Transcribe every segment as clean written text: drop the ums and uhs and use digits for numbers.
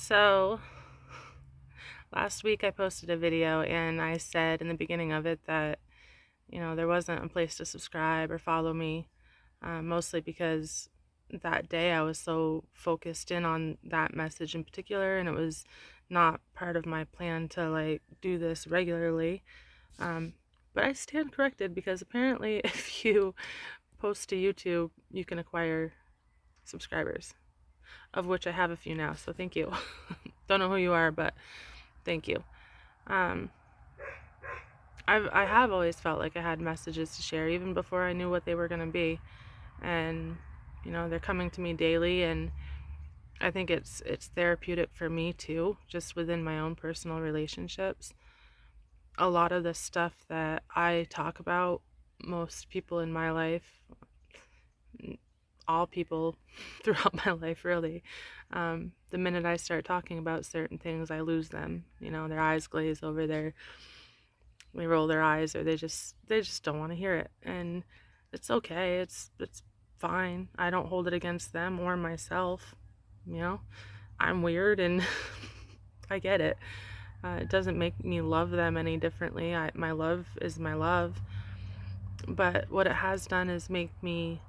So last week I posted a video and I said in the beginning of it that, there wasn't a place to subscribe or follow me, mostly because that day I was so focused in on that message in particular, and it was not part of my plan to do this regularly. Um, but I stand corrected because apparently if you post to YouTube, you can acquire subscribers, of which I have a few now, so thank you. Don't know who you are, but thank you. Um, I have always felt like I had messages to share even before I knew what they were going to be, and they're coming to me daily, and I think it's therapeutic for me too, just within my own personal relationships. A lot of the stuff that I talk about, most people in my life, all people throughout my life really, the minute I start talking about certain things, I lose them. Their eyes glaze over, they roll their eyes, or they just don't want to hear it, and it's okay. It's fine. I don't hold it against them or myself. You know, I'm weird, and I get it. It doesn't make me love them any differently. My love is my love, but what it has done is make me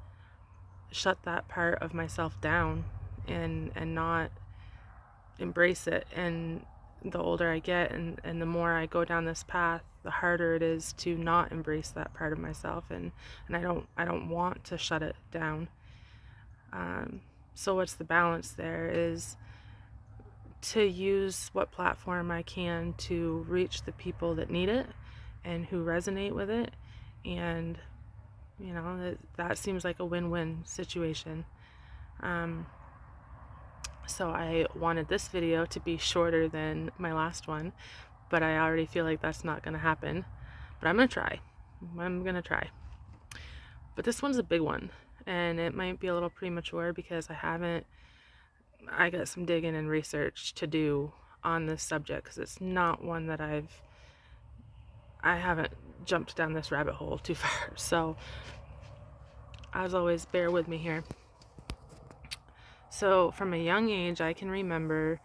shut that part of myself down and not embrace it. And the older I get, and the more I go down this path, the harder it is to not embrace that part of myself, and I don't want to shut it down. So what's the balance there is to use what platform I can to reach the people that need it and who resonate with it, and that seems like a win-win situation. So I wanted this video to be shorter than my last one, but I already feel like that's not going to happen. But I'm going to try. I'm going to try. But this one's a big one, and it might be a little premature because I got some digging and research to do on this subject, because it's not one that I haven't jumped down this rabbit hole too far. So as always, bear with me here. So from a young age, I can remember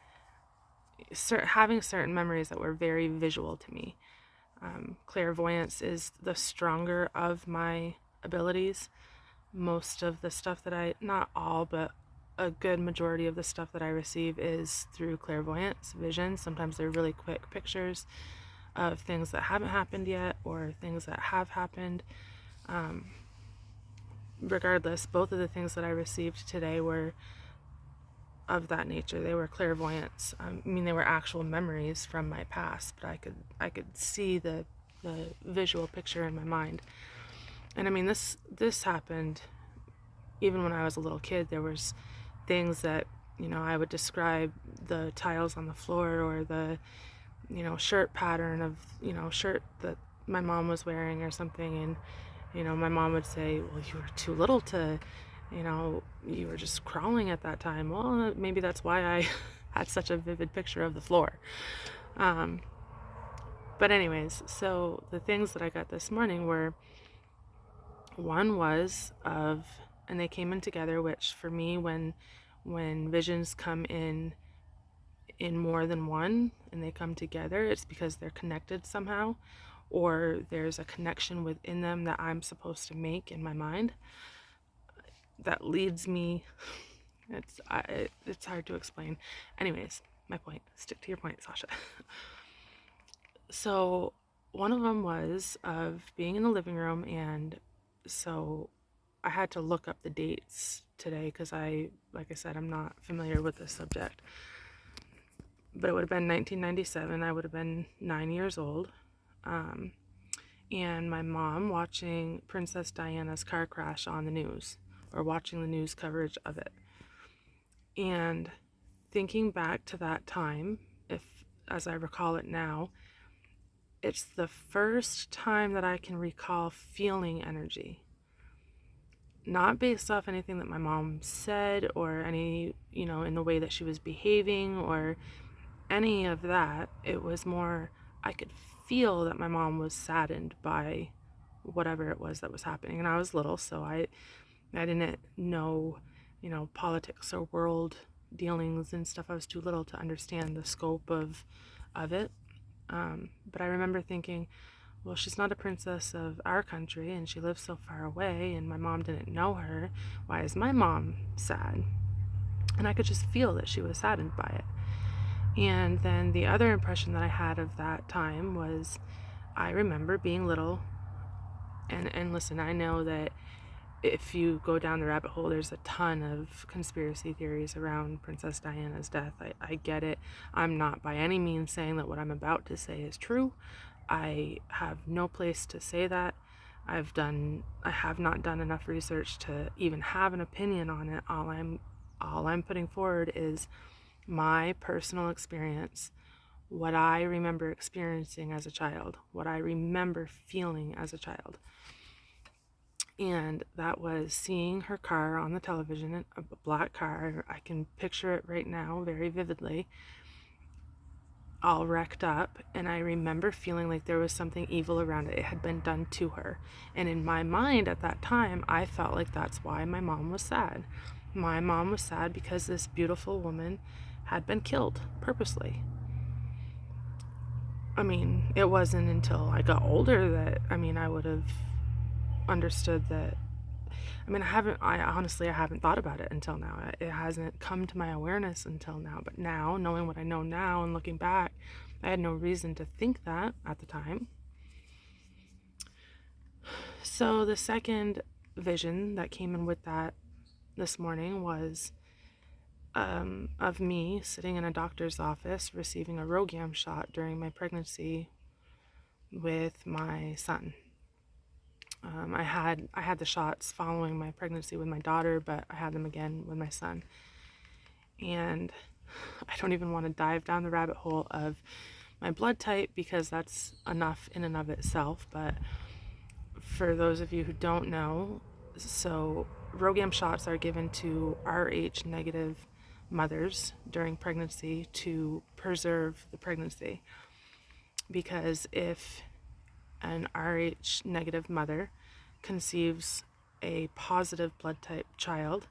having certain memories that were very visual to me. Clairvoyance is the stronger of my abilities. Most of the stuff that not all, but a good majority of the stuff that I receive is through clairvoyance, vision. Sometimes they're really quick pictures of things that haven't happened yet or things that have happened. Regardless, both of the things that I received today were of that nature. They were clairvoyance. They were actual memories from my past, but I could see the visual picture in my mind. And this happened even when I was a little kid. There was things that I would describe the tiles on the floor, or the shirt pattern of shirt that my mom was wearing or something, and my mom would say, well, you were too little to, you were just crawling at that time. Well, maybe that's why I had such a vivid picture of the floor. But anyways, so the things that I got this morning were, one was of, and they came in together, which for me, when visions come in more than one and they come together, it's because they're connected somehow, or there's a connection within them that I'm supposed to make in my mind that leads me. It's hard to explain. Anyways, my point. Stick to your point, Sasha. So one of them was of being in the living room, and so I had to look up the dates today because like I said, I'm not familiar with this subject. But it would have been 1997. I would have been 9 years old. And my mom watching Princess Diana's car crash on the news, or watching the news coverage of it. And thinking back to that time, as I recall it now, it's the first time that I can recall feeling energy. Not based off anything that my mom said, or any, in the way that she was behaving, or any of that. It was more, I could feel that my mom was saddened by whatever it was that was happening. And I was little, so I didn't know, politics or world dealings and stuff. I was too little to understand the scope of it. But I remember thinking, well, she's not a princess of our country and she lives so far away and my mom didn't know her. Why is my mom sad? And I could just feel that she was saddened by it. And then the other impression that I had of that time was I remember being little. And listen, I know that if you go down the rabbit hole, there's a ton of conspiracy theories around Princess Diana's death. I get it. I'm not by any means saying that what I'm about to say is true. I have no place to say that. I have not done enough research to even have an opinion on it. All I'm putting forward is my personal experience, what I remember experiencing as a child, what I remember feeling as a child. And that was seeing her car on the television, a black car. I can picture it right now very vividly, all wrecked up. And I remember feeling like there was something evil around it. It had been done to her. And in my mind at that time, I felt like that's why my mom was sad. My mom was sad because this beautiful woman had been killed purposely. I mean, it wasn't until I got older that, I would have understood that. I honestly haven't thought about it until now. It hasn't come to my awareness until now. But now, knowing what I know now and looking back, I had no reason to think that at the time. So the second vision that came in with that this morning was of me sitting in a doctor's office receiving a RhoGAM shot during my pregnancy with my son. I had the shots following my pregnancy with my daughter, but I had them again with my son. And I don't even want to dive down the rabbit hole of my blood type because that's enough in and of itself. But for those of you who don't know, so RhoGAM shots are given to Rh negative mothers during pregnancy to preserve the pregnancy. Because if an Rh negative mother conceives a positive blood type child,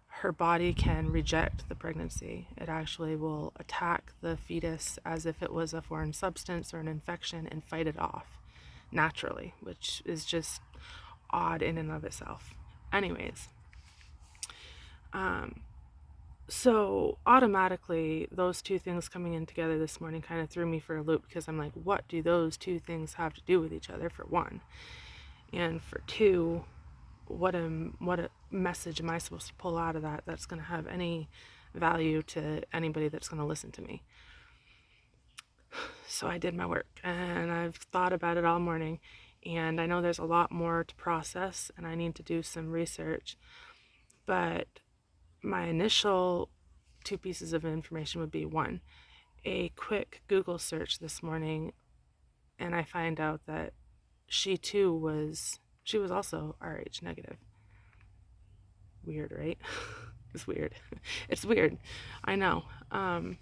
her body can reject the pregnancy. It actually will attack the fetus as if it was a foreign substance or an infection and fight it off naturally, which is just odd in and of itself. Anyways, so automatically those two things coming in together this morning kind of threw me for a loop because I'm like, what do those two things have to do with each other, for one? And for two, what a message am I supposed to pull out of that that's going to have any value to anybody that's going to listen to me? So I did my work and I've thought about it all morning, and I know there's a lot more to process and I need to do some research, but my initial two pieces of information would be, one, a quick Google search this morning, and I find out that she was also Rh negative. Weird, right? It's weird. It's weird. I know. But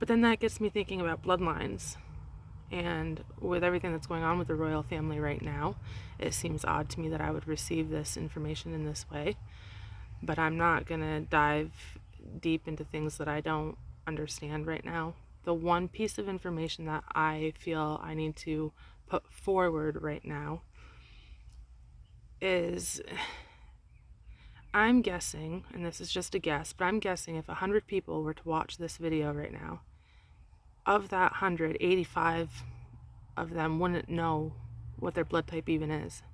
then that gets me thinking about bloodlines. And with everything that's going on with the royal family right now, it seems odd to me that I would receive this information in this way. But I'm not going to dive deep into things that I don't understand right now. The one piece of information that I feel I need to put forward right now is, I'm guessing, and this is just a guess, but I'm guessing if 100 people were to watch this video right now, of that 100, 85 of them wouldn't know what their blood type even is.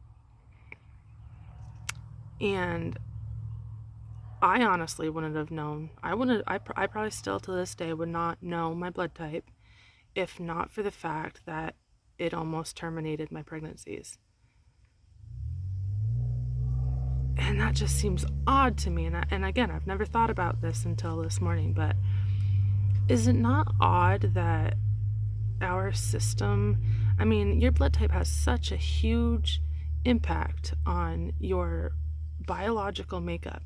And I honestly wouldn't have known. I probably still to this day would not know my blood type if not for the fact that it almost terminated my pregnancies. And that just seems odd to me. And again, I've never thought about this until this morning, but is it not odd that our system, your blood type has such a huge impact on your biological makeup.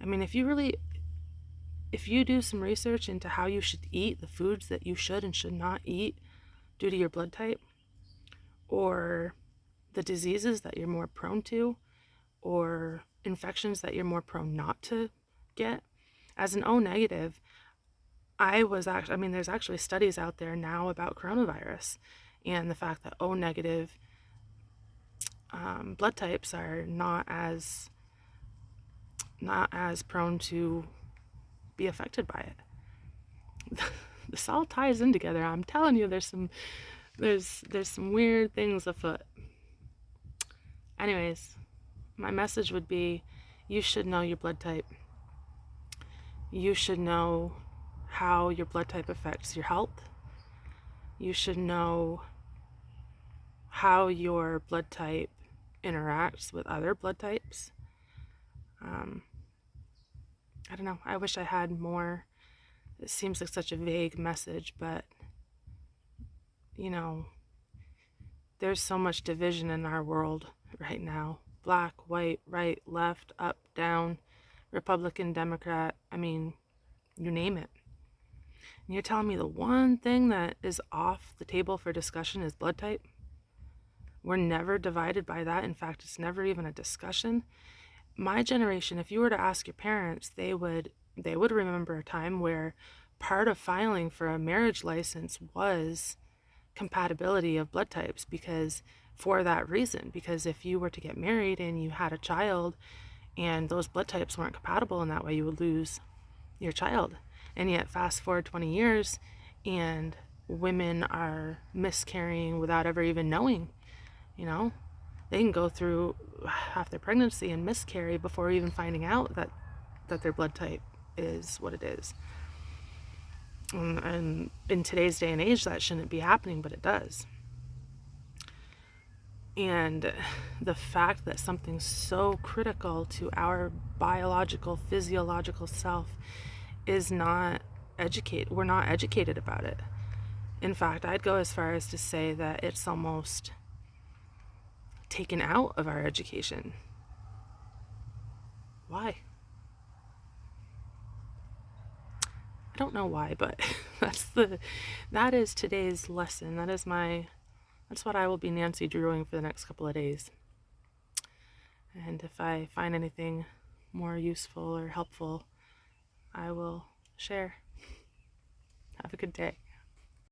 If you do some research into how you should eat, the foods that you should and should not eat due to your blood type, or the diseases that you're more prone to, or infections that you're more prone not to get. As an O negative, there's actually studies out there now about coronavirus and the fact that O negative blood types are not as prone to be affected by it. This all ties in together. I'm telling you, there's some weird things afoot. Anyways, my message would be, you should know your blood type. You should know how your blood type affects your health. You should know how your blood type interacts with other blood types. I don't know. I wish I had more. It seems like such a vague message, but there's so much division in our world right now. Black, white, right, left, up, down, Republican, Democrat. I mean, you name it. And you're telling me the one thing that is off the table for discussion is blood type? We're never divided by that. In fact, it's never even a discussion. My generation, if you were to ask your parents, they would remember a time where part of filing for a marriage license was compatibility of blood types, because for that reason, because if you were to get married and you had a child and those blood types weren't compatible, in that way you would lose your child. And yet fast forward 20 years and women are miscarrying without ever even knowing. They can go through half their pregnancy and miscarry before even finding out that their blood type is what it is. And in today's day and age, that shouldn't be happening, but it does. And the fact that something so critical to our biological, physiological self is not educated. We're not educated about it. In fact, I'd go as far as to say that it's almost taken out of our education. Why? I don't know why, but that is today's lesson. That's what I will be Nancy Drewing for the next couple of days. And if I find anything more useful or helpful, I will share. Have a good day.